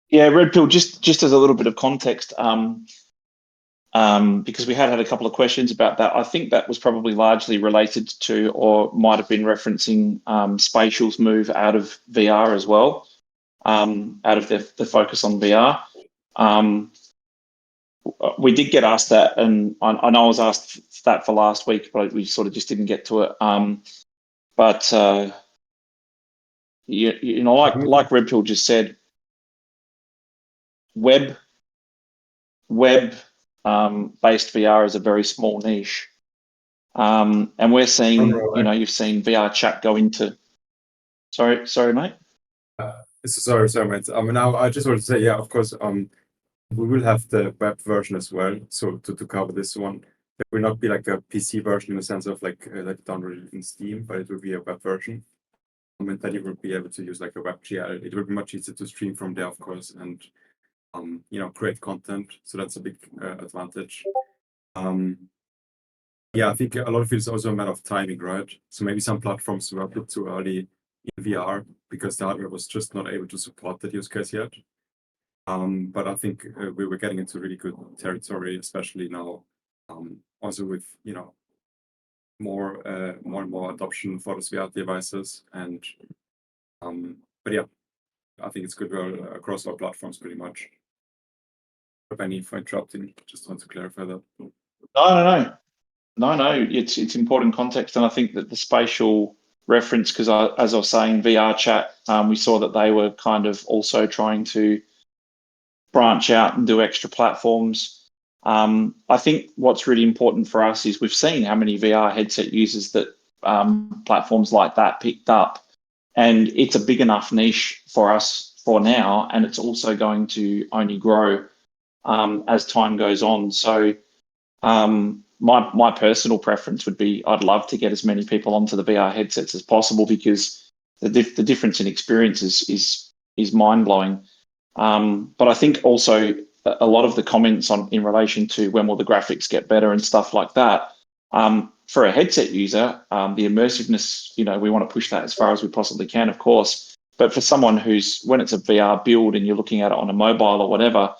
Yeah, Red Pill, just as a little bit of context, because we had a couple of questions about that. I think that was probably largely related to, or might have been referencing Spatial's move out of VR as well, out of the focus on VR. We did get asked that, and I know I was asked that for last week, but we sort of just didn't get to it. But like Red Pill just said, web based VR is a very small niche, and we're seeing, you've seen VR chat go into. Sorry, mate. Sorry, mate. Now I just want to say, yeah, of course, we will have the web version as well. So to cover this one, it will not be like a PC version in the sense of like downloaded in Steam, but it will be a web version. And then you will be able to use like a WebGL. It will be much easier to stream from there, of course, and create content. So that's a big advantage. Yeah, I think a lot of it is also a matter of timing, right? So maybe some platforms were a bit too early in VR because the hardware was just not able to support that use case yet. But I think we were getting into really good territory, especially now, also with more and more adoption for those VR devices. And but yeah, I think it's good across all platforms pretty much. Any for interrupting, just want to clarify that. No. It's important context, and I think that the Spatial reference, because as I was saying, VR chat, we saw that they were kind of also trying to branch out and do extra platforms. I think what's really important for us is we've seen how many VR headset users that platforms like that picked up, and it's a big enough niche for us for now, and it's also going to only grow as time goes on. So my personal preference would be I'd love to get as many people onto the VR headsets as possible, because the difference in experience is mind blowing. But I think also a lot of the comments in relation to when will the graphics get better and stuff like that. For a headset user, the immersiveness, we want to push that as far as we possibly can, of course. But for someone when it's a VR build and you're looking at it on a mobile or whatever,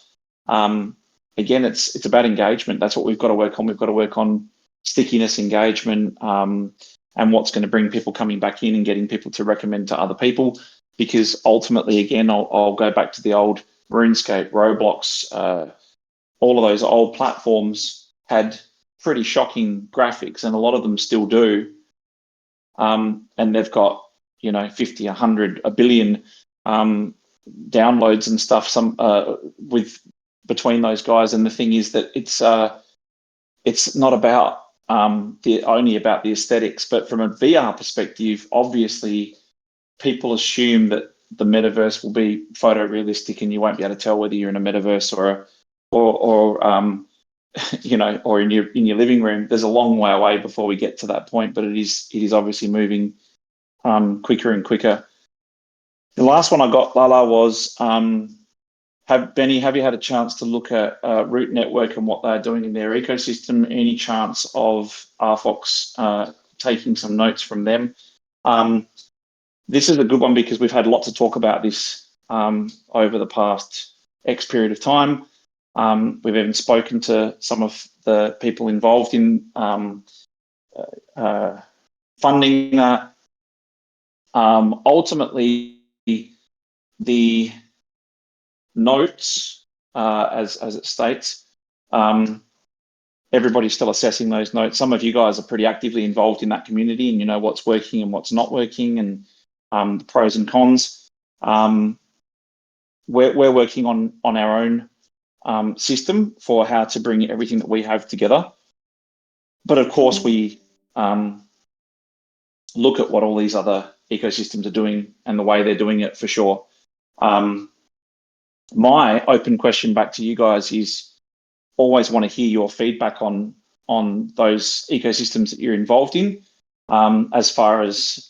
again, it's about engagement. That's what we've got to work on. We've got to work on stickiness, engagement, and what's going to bring people coming back in and getting people to recommend to other people. Because ultimately, again, I'll go back to the old RuneScape, Roblox, all of those old platforms had pretty shocking graphics, and a lot of them still do. And they've got 50, 100, a billion downloads and stuff. Between those guys, and the thing is that it's not about only about the aesthetics, but from a VR perspective, obviously people assume that the metaverse will be photorealistic, and you won't be able to tell whether you're in a metaverse or in your living room. There's a long way away before we get to that point, but it is obviously moving quicker and quicker. The last one I got, Lala, was Benny, have you had a chance to look at Root Network and what they're doing in their ecosystem? Any chance of RFOX taking some notes from them? This is a good one because we've had lots of talk about this over the past X period of time. We've even spoken to some of the people involved in funding that. Ultimately, the notes, as it states, everybody's still assessing those notes. Some of you guys are pretty actively involved in that community, and you know what's working and what's not working, and the pros and cons. We're working on our own system for how to bring everything that we have together. But of course, we look at what all these other ecosystems are doing and the way they're doing it, for sure. My open question back to you guys is, always want to hear your feedback on those ecosystems that you're involved in, as far as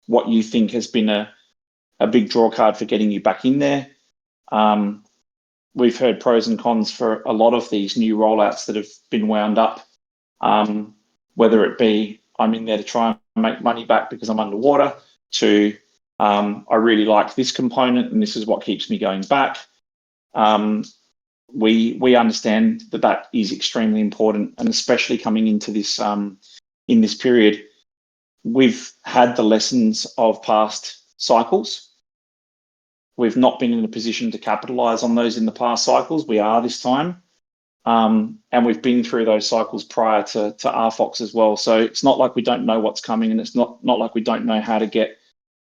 what you think has been a big draw card for getting you back in there. We've heard pros and cons for a lot of these new rollouts that have been wound up, whether it be I'm in there to try and make money back because I'm underwater, to I really like this component and this is what keeps me going back. We understand that is extremely important, and especially coming into this in this period, we've had the lessons of past cycles. We've not been in a position to capitalize on those in the past cycles. We are this time, and we've been through those cycles prior to RFOX as well. So it's not like we don't know what's coming, and it's not like we don't know how to get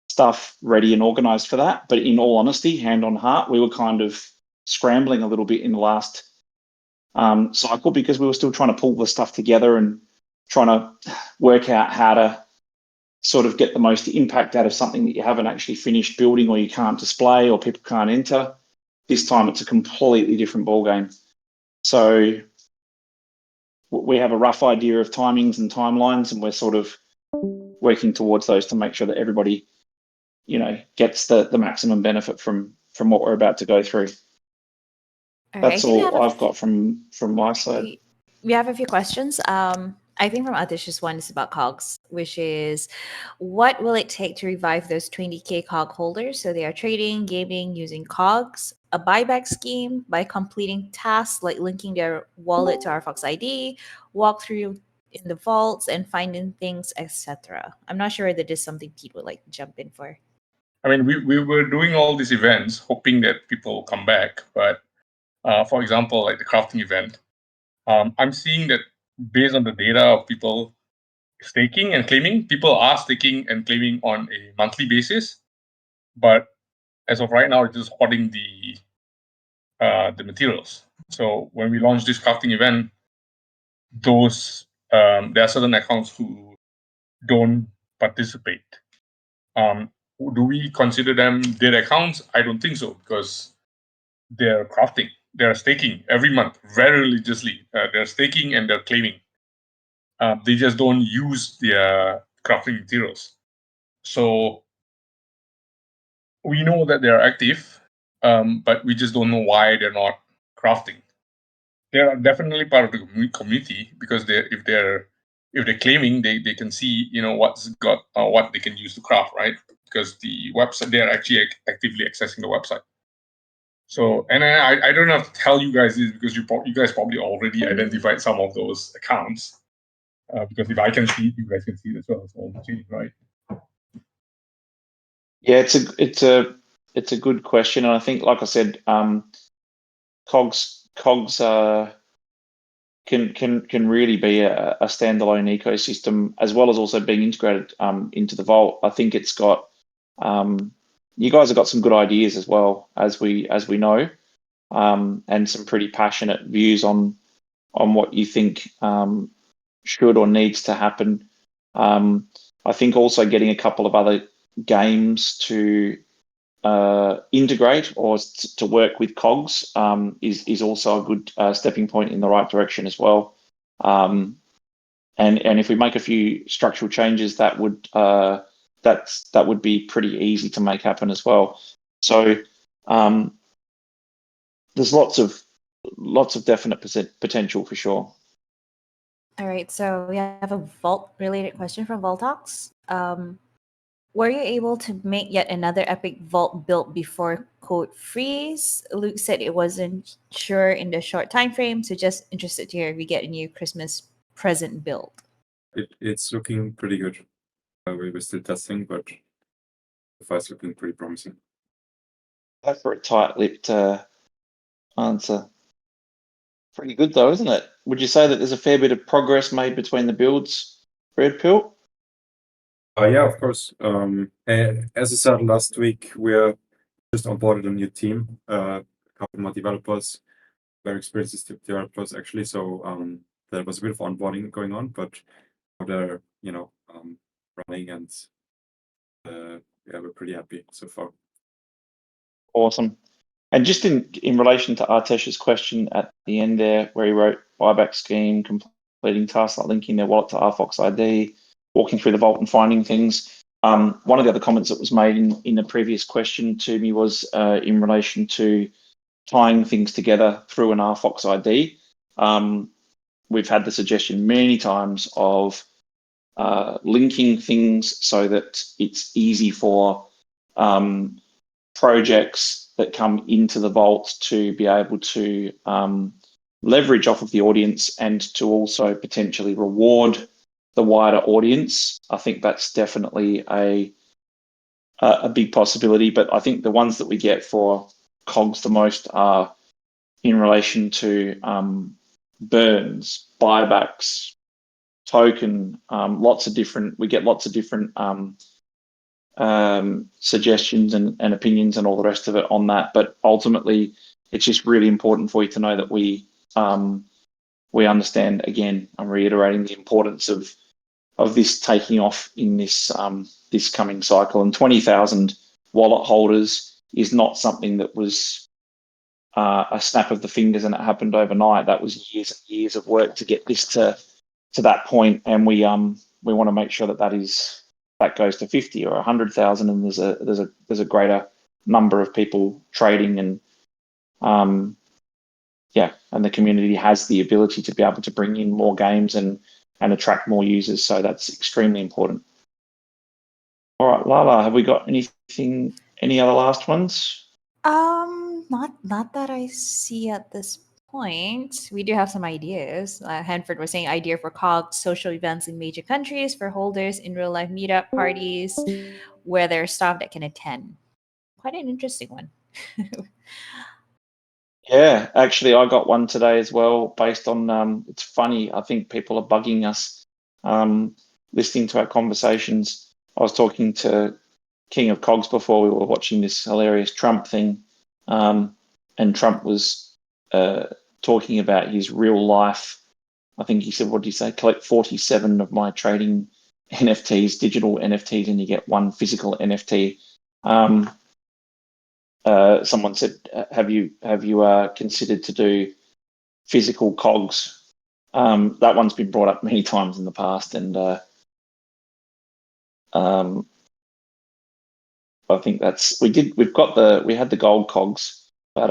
stuff ready and organized for that. But in all honesty, hand on heart, we were kind of scrambling a little bit in the last cycle, because we were still trying to pull the stuff together and trying to work out how to sort of get the most impact out of something that you haven't actually finished building, or you can't display, or people can't enter. This time it's a completely different ballgame. So we have a rough idea of timings and timelines, and we're sort of working towards those to make sure that everybody, gets the maximum benefit from what we're about to go through. That's all I've got from my side. We have a few questions. I think from Atish's one is about KOGs, which is, what will it take to revive those 20K KOG holders so they are trading, gaming, using KOGs, a buyback scheme by completing tasks like linking their wallet to RFOX ID, walkthrough in the vaults and finding things, etc. I'm not sure that this is something Pete would like to jump in for. I mean, we were doing all these events hoping that people will come back. But for example, like the crafting event, I'm seeing that based on the data of people staking and claiming, people are staking and claiming on a monthly basis. But as of right now, it's just hoarding the materials. So when we launch this crafting event, those there are certain accounts who don't participate. Do we consider them dead accounts? I don't think so, because they're crafting, they're staking every month very religiously. They're staking and they're claiming. They just don't use their crafting materials. So we know that they're active, but we just don't know why they're not crafting. They're definitely part of the community, because if they're claiming, they can see what's got what they can use to craft, right? Because the website, they're actually actively accessing the website. So, and I don't have to tell you guys this, because you guys probably already identified some of those accounts. Because if I can see it, you guys can see it as well. It's all the same, right? Yeah, it's a good question, and I think, like I said, COGs can really be a standalone ecosystem, as well as also being integrated into the Vault. I think it's got you guys have got some good ideas as well, as we know, and some pretty passionate views on what you think should or needs to happen. I think also getting a couple of other games to integrate or to work with COGs is also a good stepping point in the right direction as well. And if we make a few structural changes, that would be pretty easy to make happen as well. So there's lots of definite potential for sure. All right, so we have a Vault related question from Voltox. Were you able to make yet another epic Vault built before code freeze? Luke said it wasn't sure in the short time frame, so just interested to hear if we get a new Christmas present build. It's looking pretty good. We're still testing, but so far it's looking pretty promising. That's for a tight-lipped answer. Pretty good though, isn't it? Would you say that there's a fair bit of progress made between the builds, Red Pill? Yeah, of course. As I said last week, we're just onboarded a new team, a couple more developers, very experienced developers actually. So there was a bit of onboarding going on, but they're running, and yeah, we're pretty happy so far. Awesome. And just in relation to Artesh's question at the end there, where he wrote buyback scheme, completing tasks like linking their wallet to RFOX ID, walking through the vault and finding things. One of the other comments that was made in the previous question to me was in relation to tying things together through an RFOX ID. We've had the suggestion many times of linking things so that it's easy for projects that come into the Vault to be able to leverage off of the audience and to also potentially reward the wider audience. I think that's definitely a big possibility, but I think the ones that we get for COGs the most are in relation to burns, buybacks, token, we get lots of different suggestions and opinions and all the rest of it on that. But ultimately, it's just really important for you to know that we understand. Again, I'm reiterating the importance of this taking off in this this coming cycle. And 20,000 wallet holders is not something that was a snap of the fingers and it happened overnight. That was years and years of work to get this to that point, and we want to make sure that goes to 50 or 100,000, and there's a greater number of people trading, and and the community has the ability to be able to bring in more games and attract more users. So that's extremely important. All right, Lala, have we got any other last ones? Not that I see at this point. We do have some ideas. Hanford was saying idea for COGS social events in major countries for holders in real life meetup parties where there's staff that can attend. Quite an interesting one. Yeah, actually, I got one today as well. Based on it's funny. I think people are bugging us, listening to our conversations. I was talking to King of Cogs before we were watching this hilarious Trump thing, and Trump was talking about his real life. I think he said, what did he say? Collect 47 of my trading NFTs, digital NFTs, and you get one physical NFT. Someone said, have you considered to do physical COGs? That one's been brought up many times in the past, and I think we had the gold COGs, but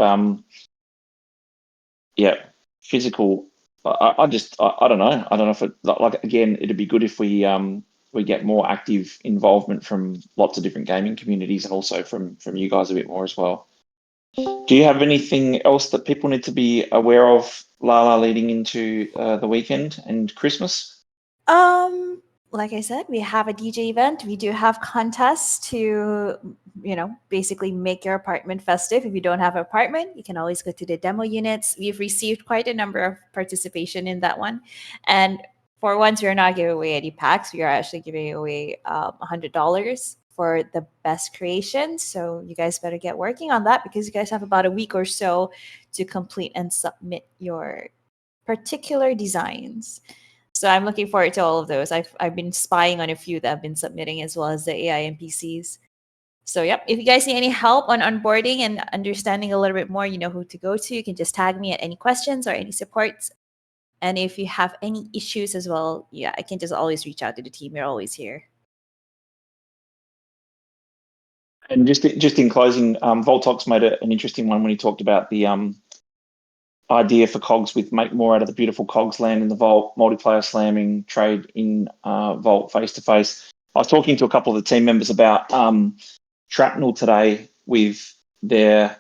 yeah, physical. I don't know. I don't know if again, it'd be good if we get more active involvement from lots of different gaming communities, and also from you guys a bit more as well. Do you have anything else that people need to be aware of, Lala, leading into the weekend and Christmas? Like I said, we have a DJ event. We do have contests to, basically make your apartment festive. If you don't have an apartment, you can always go to the demo units. We've received quite a number of participation in that one. And for once, we're not giving away any packs. We are actually giving away $100 for the best creation. So you guys better get working on that, because you guys have about a week or so to complete and submit your particular designs. So I'm looking forward to all of those. I've been spying on a few that have been submitting, as well as the AI N.P.C.s. So yep, if you guys need any help on onboarding and understanding a little bit more, you know who to go to. You can just tag me at any questions or any supports. And if you have any issues as well, yeah, I can just always reach out to the team. You're always here. And just in closing, Voltox made an interesting one when he talked about the idea for COGs with make more out of the beautiful COGs land in the Vault, multiplayer slamming, trade in Vault face-to-face. I was talking to a couple of the team members about Shrapnel today with their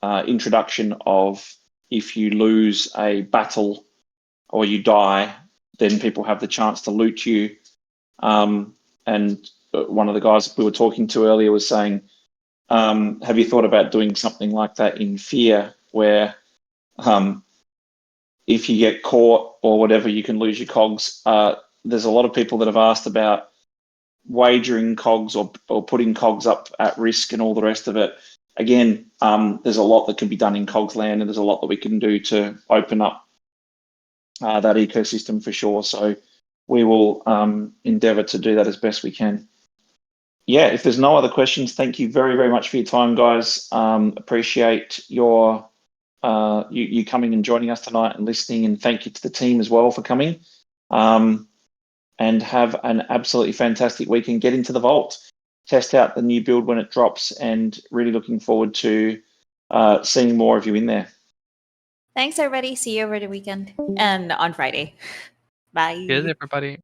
introduction of, if you lose a battle or you die, then people have the chance to loot you. And one of the guys we were talking to earlier was saying, have you thought about doing something like that in Fear, where if you get caught or whatever, you can lose your COGs? There's a lot of people that have asked about wagering COGs or putting COGs up at risk and all the rest of it. Again, there's a lot that can be done in COGs land, and there's a lot that we can do to open up that ecosystem for sure. So we will endeavor to do that as best we can. Yeah, if there's no other questions, thank you very, very much for your time, guys. Appreciate your you coming and joining us tonight and listening, and thank you to the team as well for coming. And have an absolutely fantastic weekend. Get into the Vault, test out the new build when it drops, and really looking forward to seeing more of you in there. Thanks, everybody. See you over the weekend and on Friday. Bye. Cheers, everybody.